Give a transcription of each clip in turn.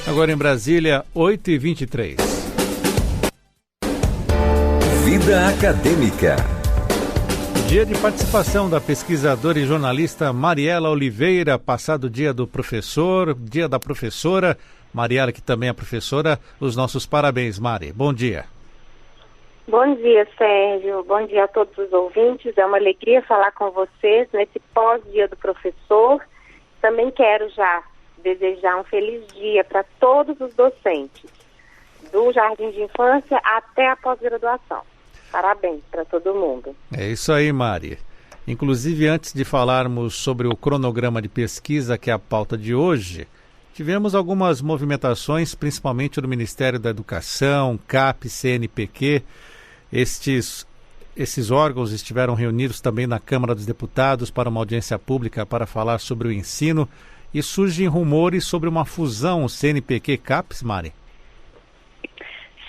Agora em Brasília, 8h23. Vida Acadêmica. Dia de participação da pesquisadora e jornalista Mariela Oliveira, passado dia do professor, dia da professora. Mariela, que também é professora, os nossos parabéns, Mari. Bom dia. Bom dia, Sérgio. Bom dia a todos os ouvintes. É uma alegria falar com vocês nesse pós-dia do professor. Também quero já desejar um feliz dia para todos os docentes, do jardim de infância até a pós-graduação. Parabéns para todo mundo. É isso aí, Mari. Inclusive, antes de falarmos sobre o cronograma de pesquisa, que é a pauta de hoje, tivemos algumas movimentações, principalmente do Ministério da Educação, CAPES, CNPq. Esses órgãos estiveram reunidos também na Câmara dos Deputados para uma audiência pública para falar sobre o ensino. E surgem rumores sobre uma fusão CNPq-CAPES, Mari?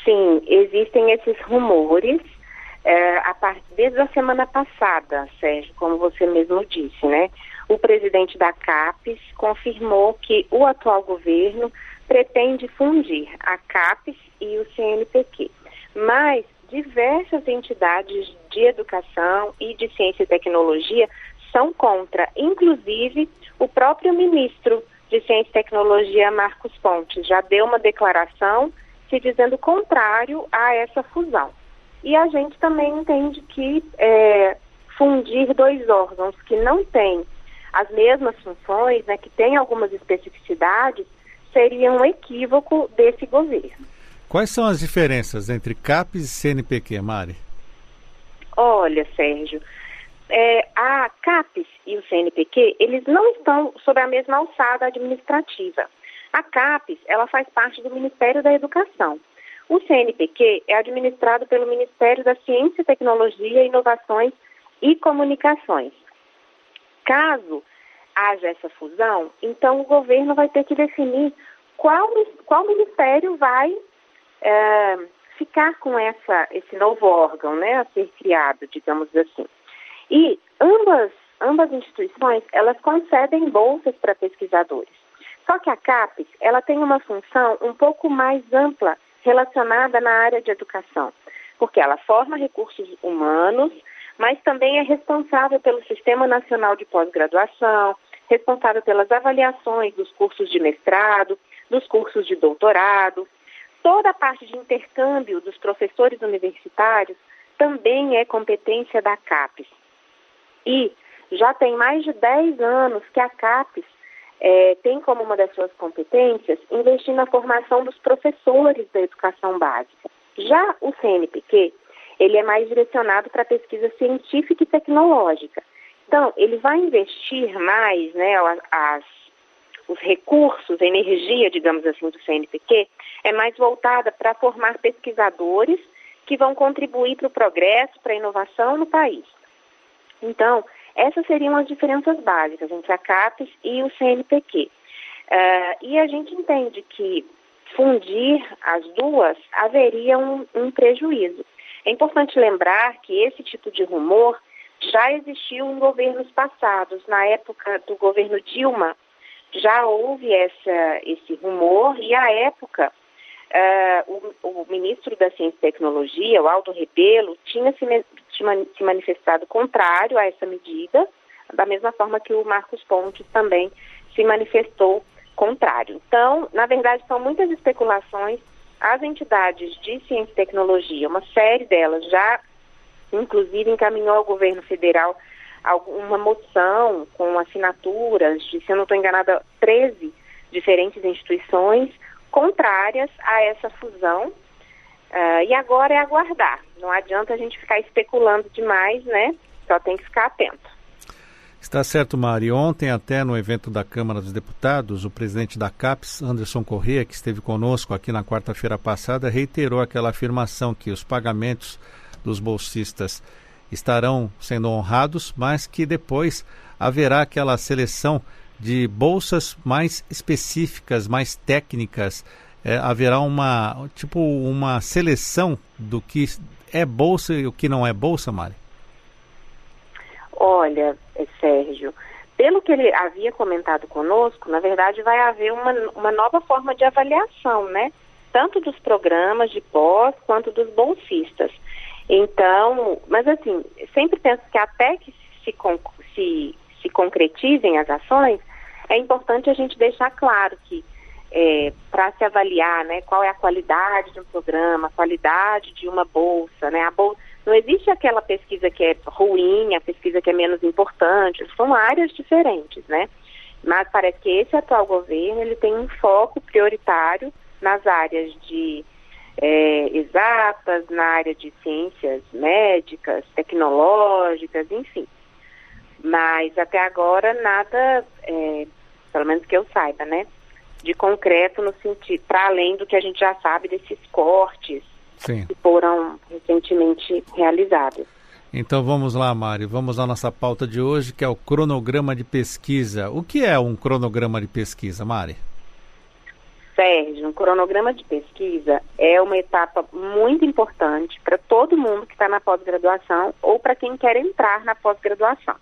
Sim, existem esses rumores desde a semana passada, Sérgio, como você mesmo disse, né? O presidente da CAPES confirmou que o atual governo pretende fundir a CAPES e o CNPq. Mas diversas entidades de educação e de ciência e tecnologia são contra, inclusive o próprio ministro de Ciência e Tecnologia, Marcos Pontes, já deu uma declaração se dizendo contrário a essa fusão. E a gente também entende que fundir dois órgãos que não têm as mesmas funções, né, que têm algumas especificidades, seria um equívoco desse governo. Quais são as diferenças entre CAPES e CNPq, Mari? Olha, Sérgio, a CAPES e o CNPq, eles não estão sob a mesma alçada administrativa. A CAPES, ela faz parte do Ministério da Educação. O CNPq é administrado pelo Ministério da Ciência, Tecnologia, Inovações e Comunicações. Caso haja essa fusão, então o governo vai ter que definir qual ministério vai ficar com esse novo órgão, né, a ser criado, digamos assim. E ambas instituições, elas concedem bolsas para pesquisadores. Só que a CAPES, ela tem uma função um pouco mais ampla relacionada na área de educação, porque ela forma recursos humanos, mas também é responsável pelo Sistema Nacional de Pós-Graduação, responsável pelas avaliações dos cursos de mestrado, dos cursos de doutorado. Toda a parte de intercâmbio dos professores universitários também é competência da CAPES. E já tem mais de 10 anos que a CAPES tem como uma das suas competências investir na formação dos professores da educação básica. Já o CNPq, ele é mais direcionado para pesquisa científica e tecnológica. Então, ele vai investir mais, né, os recursos, a energia, digamos assim, do CNPq, é mais voltada para formar pesquisadores que vão contribuir para o progresso, para a inovação no país. Então, essas seriam as diferenças básicas entre a CAPES e o CNPq. E a gente entende que fundir as duas haveria um prejuízo. É importante lembrar que esse tipo de rumor já existiu em governos passados. Na época do governo Dilma, já houve esse rumor e, à época, o ministro da Ciência e Tecnologia, o Aldo Rebelo, tinha se manifestado contrário a essa medida, da mesma forma que o Marcos Pontes também se manifestou contrário. Então, na verdade, são muitas especulações. As entidades de ciência e tecnologia, uma série delas já, inclusive, encaminhou ao governo federal uma moção com assinaturas de, se eu não estou enganada, 13 diferentes instituições contrárias a essa fusão. E agora é aguardar. Não adianta a gente ficar especulando demais, né? Só tem que ficar atento. Está certo, Mari. Ontem, até no evento da Câmara dos Deputados, o presidente da CAPES, Anderson Corrêa, que esteve conosco aqui na quarta-feira passada, reiterou aquela afirmação que os pagamentos dos bolsistas estarão sendo honrados, mas que depois haverá aquela seleção de bolsas mais específicas, mais técnicas. Haverá uma seleção do que é bolsa e o que não é bolsa, Mari? Olha, Sérgio, pelo que ele havia comentado conosco, na verdade vai haver uma nova forma de avaliação, né? Tanto dos programas de pós quanto dos bolsistas. Então, mas assim, sempre penso que até que se concretizem as ações, é importante a gente deixar claro que para se avaliar, né, qual é a qualidade de um programa, a qualidade de uma bolsa, né? Não existe aquela pesquisa que é ruim, a pesquisa que é menos importante, são áreas diferentes, né? Mas parece que esse atual governo, ele tem um foco prioritário nas áreas de exatas, na área de ciências médicas, tecnológicas, enfim. Mas até agora nada, pelo menos que eu saiba, né, de concreto no sentido, para além do que a gente já sabe desses cortes Sim. que foram recentemente realizados. Então vamos lá, Mari, vamos à nossa pauta de hoje, que é o cronograma de pesquisa. O que é um cronograma de pesquisa, Mari? Sérgio, um cronograma de pesquisa é uma etapa muito importante para todo mundo que está na pós-graduação ou para quem quer entrar na pós-graduação.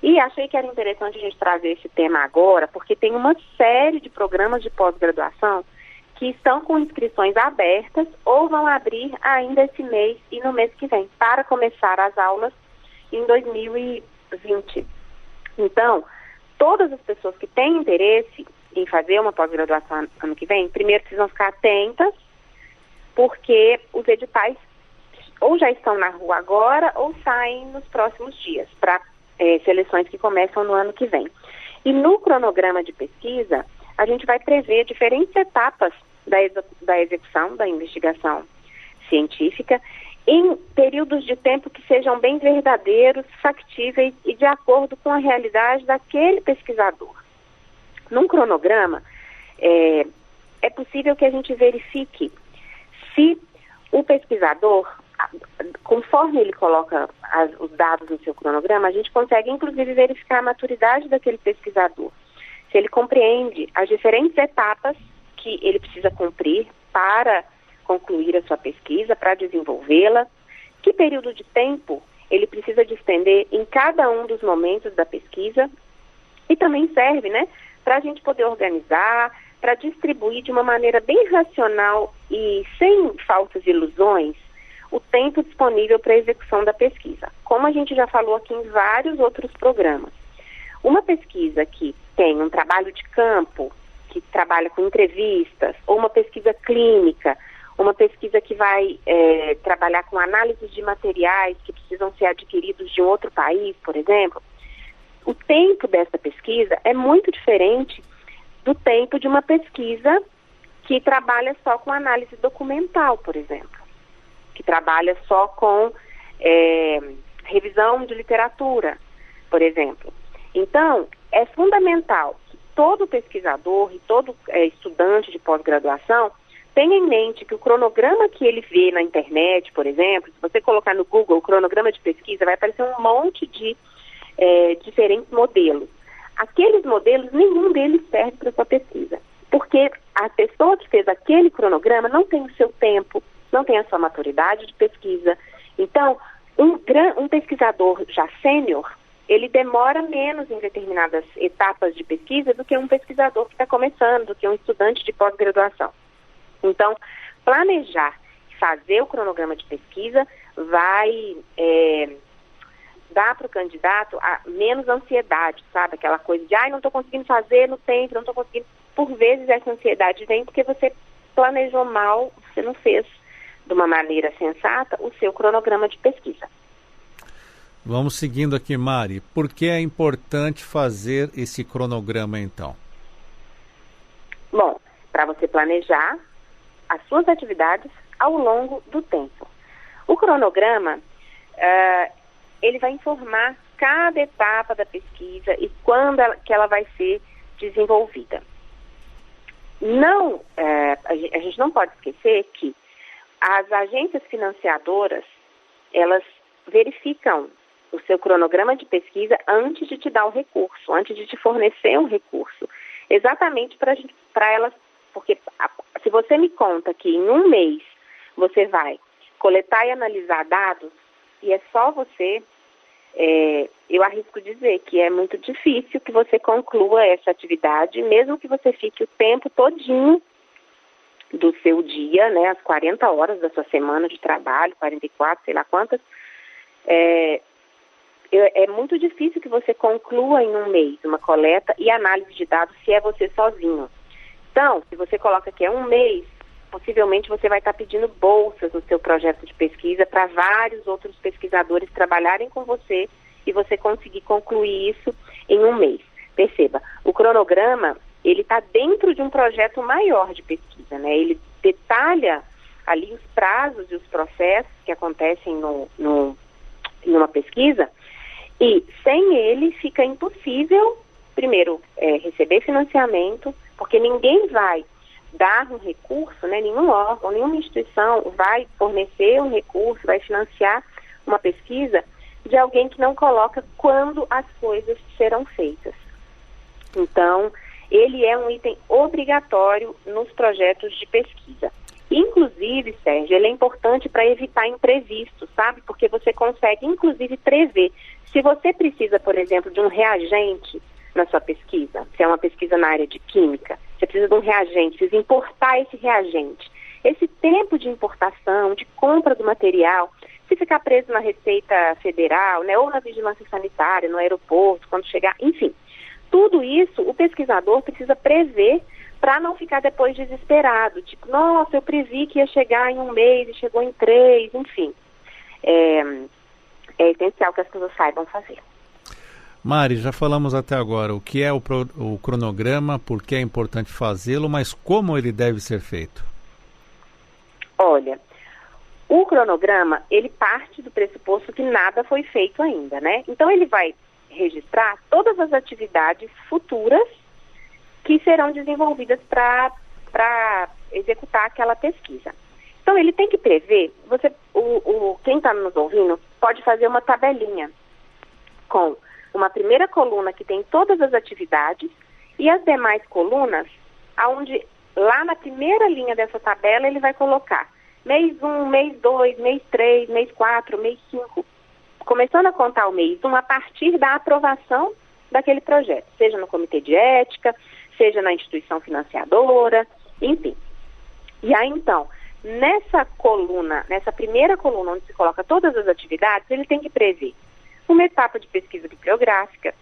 E achei que era interessante a gente trazer esse tema agora, porque tem uma série de programas de pós-graduação que estão com inscrições abertas ou vão abrir ainda esse mês e no mês que vem, para começar as aulas em 2020. Então, todas as pessoas que têm interesse em fazer uma pós-graduação ano que vem, primeiro precisam ficar atentas, porque os editais ou já estão na rua agora ou saem nos próximos dias, para seleções que começam no ano que vem. E no cronograma de pesquisa, a gente vai prever diferentes etapas da execução da investigação científica em períodos de tempo que sejam bem verdadeiros, factíveis e de acordo com a realidade daquele pesquisador. Num cronograma, é possível que a gente verifique se o pesquisador, conforme ele coloca os dados no seu cronograma, a gente consegue inclusive verificar a maturidade daquele pesquisador. Se ele compreende as diferentes etapas que ele precisa cumprir para concluir a sua pesquisa, para desenvolvê-la, que período de tempo ele precisa despender em cada um dos momentos da pesquisa, e também serve, né, para a gente poder organizar, para distribuir de uma maneira bem racional e sem falsas ilusões o tempo disponível para a execução da pesquisa. Como a gente já falou aqui em vários outros programas. Uma pesquisa que tem um trabalho de campo, que trabalha com entrevistas, ou uma pesquisa clínica, uma pesquisa que vai trabalhar com análise de materiais que precisam ser adquiridos de um outro país, por exemplo, o tempo dessa pesquisa é muito diferente do tempo de uma pesquisa que trabalha só com análise documental, por exemplo, que trabalha só com revisão de literatura, por exemplo. Então, é fundamental que todo pesquisador e todo estudante de pós-graduação tenha em mente que o cronograma que ele vê na internet, por exemplo, se você colocar no Google cronograma de pesquisa, vai aparecer um monte de diferentes modelos. Aqueles modelos, nenhum deles serve para a sua pesquisa, porque a pessoa que fez aquele cronograma não tem o seu tempo, não tem a sua maturidade de pesquisa. Então, um pesquisador já sênior, ele demora menos em determinadas etapas de pesquisa do que um pesquisador que está começando, do que um estudante de pós-graduação. Então, planejar, fazer o cronograma de pesquisa vai dar para o candidato menos ansiedade, sabe? Aquela coisa de, não estou conseguindo fazer no tempo, não estou conseguindo. Por vezes essa ansiedade vem porque você planejou mal, você não fez de uma maneira sensata o seu cronograma de pesquisa. Vamos seguindo aqui, Mari. Por que é importante fazer esse cronograma, então? Bom, para você planejar as suas atividades ao longo do tempo. O cronograma, ele vai informar cada etapa da pesquisa e quando que ela vai ser desenvolvida. A gente não pode esquecer que as agências financiadoras, elas verificam o seu cronograma de pesquisa antes de te dar o recurso, antes de te fornecer um recurso. Exatamente para elas, porque se você me conta que em um mês você vai coletar e analisar dados, e é só você, eu arrisco dizer que é muito difícil que você conclua essa atividade, mesmo que você fique o tempo todinho do seu dia, né, as 40 horas da sua semana de trabalho, 44, sei lá quantas, é muito difícil que você conclua em um mês uma coleta e análise de dados se é você sozinho. Então, se você coloca que é um mês, possivelmente você vai estar pedindo bolsas no seu projeto de pesquisa para vários outros pesquisadores trabalharem com você e você conseguir concluir isso em um mês. Perceba, o cronograma, ele está dentro de um projeto maior de pesquisa, né? Ele detalha ali os prazos e os processos que acontecem em uma pesquisa, e sem ele fica impossível, primeiro, receber financiamento, porque ninguém vai dar um recurso, né? Nenhum órgão, nenhuma instituição vai fornecer um recurso, vai financiar uma pesquisa de alguém que não coloca quando as coisas serão feitas. Então, ele é um item obrigatório nos projetos de pesquisa. Inclusive, Sérgio, ele é importante para evitar imprevistos, sabe? Porque você consegue, inclusive, prever. Se você precisa, por exemplo, de um reagente na sua pesquisa, se é uma pesquisa na área de química, você precisa de um reagente, precisa importar esse reagente. Esse tempo de importação, de compra do material, se ficar preso na Receita Federal, né, ou na Vigilância Sanitária, no aeroporto, quando chegar, enfim. Tudo isso o pesquisador precisa prever para não ficar depois desesperado. Tipo, nossa, eu previ que ia chegar em um mês e chegou em 3, enfim. É essencial que as pessoas saibam fazer. Mari, já falamos até agora o que é o cronograma, por que é importante fazê-lo, mas como ele deve ser feito? Olha, o cronograma, ele parte do pressuposto que nada foi feito ainda, né? Então ele vai registrar todas as atividades futuras que serão desenvolvidas para executar aquela pesquisa. Então ele tem que prever, quem está nos ouvindo pode fazer uma tabelinha com uma primeira coluna que tem todas as atividades e as demais colunas, onde lá na primeira linha dessa tabela ele vai colocar mês 1, mês 2, mês 3, mês 4, mês 5, começando a contar o mês 1 a partir da aprovação daquele projeto, seja no comitê de ética, seja na instituição financiadora, enfim. E aí, então, nessa primeira coluna onde se coloca todas as atividades, ele tem que prever uma etapa de pesquisa bibliográfica,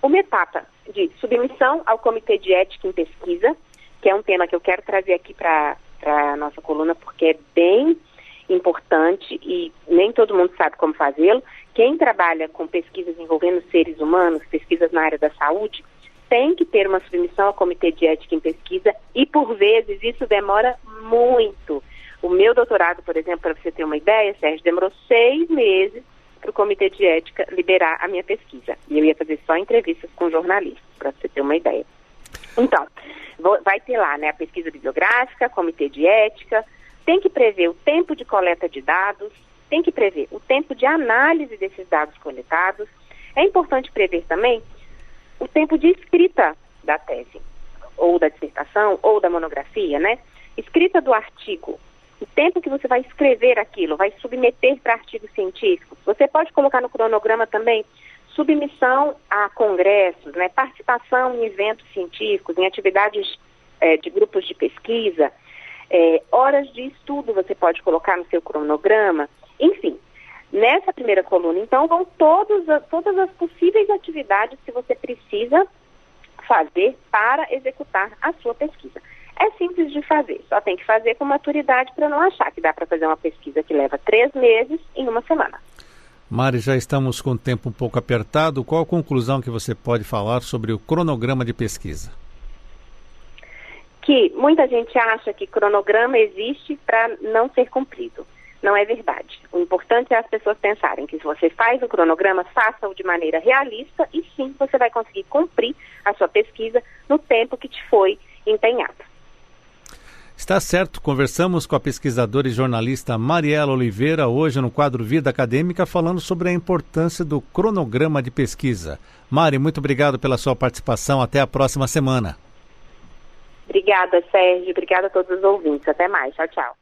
uma etapa de submissão ao comitê de ética em pesquisa, que é um tema que eu quero trazer aqui para a nossa coluna, porque é bem importante e nem todo mundo sabe como fazê-lo. Quem trabalha com pesquisas envolvendo seres humanos, pesquisas na área da saúde, tem que ter uma submissão ao comitê de ética em pesquisa e, por vezes, isso demora muito. O meu doutorado, por exemplo, para você ter uma ideia, Sérgio, demorou 6 meses para o comitê de ética liberar a minha pesquisa. E eu ia fazer só entrevistas com jornalistas, para você ter uma ideia. Então, vai ter lá, né, a pesquisa bibliográfica, comitê de ética, tem que prever o tempo de coleta de dados, tem que prever o tempo de análise desses dados coletados. É importante prever também o tempo de escrita da tese, ou da dissertação, ou da monografia, né? Escrita do artigo, o tempo que você vai escrever aquilo, vai submeter para artigos científicos. Você pode colocar no cronograma também submissão a congressos, né? Participação em eventos científicos, em atividades de grupos de pesquisa, horas de estudo você pode colocar no seu cronograma, enfim. Nessa primeira coluna, então, vão todas as possíveis atividades que você precisa fazer para executar a sua pesquisa. É simples de fazer, só tem que fazer com maturidade para não achar que dá para fazer uma pesquisa que leva 3 meses em uma semana. Mari, já estamos com o tempo um pouco apertado. Qual a conclusão que você pode falar sobre o cronograma de pesquisa? Que muita gente acha que cronograma existe para não ser cumprido. Não é verdade. O importante é as pessoas pensarem que se você faz um cronograma, faça-o de maneira realista e sim, você vai conseguir cumprir a sua pesquisa no tempo que te foi empenhado. Está certo, conversamos com a pesquisadora e jornalista Mariela Oliveira hoje no quadro Vida Acadêmica falando sobre a importância do cronograma de pesquisa. Mari, muito obrigado pela sua participação. Até a próxima semana. Obrigada, Sérgio. Obrigada a todos os ouvintes. Até mais. Tchau, tchau.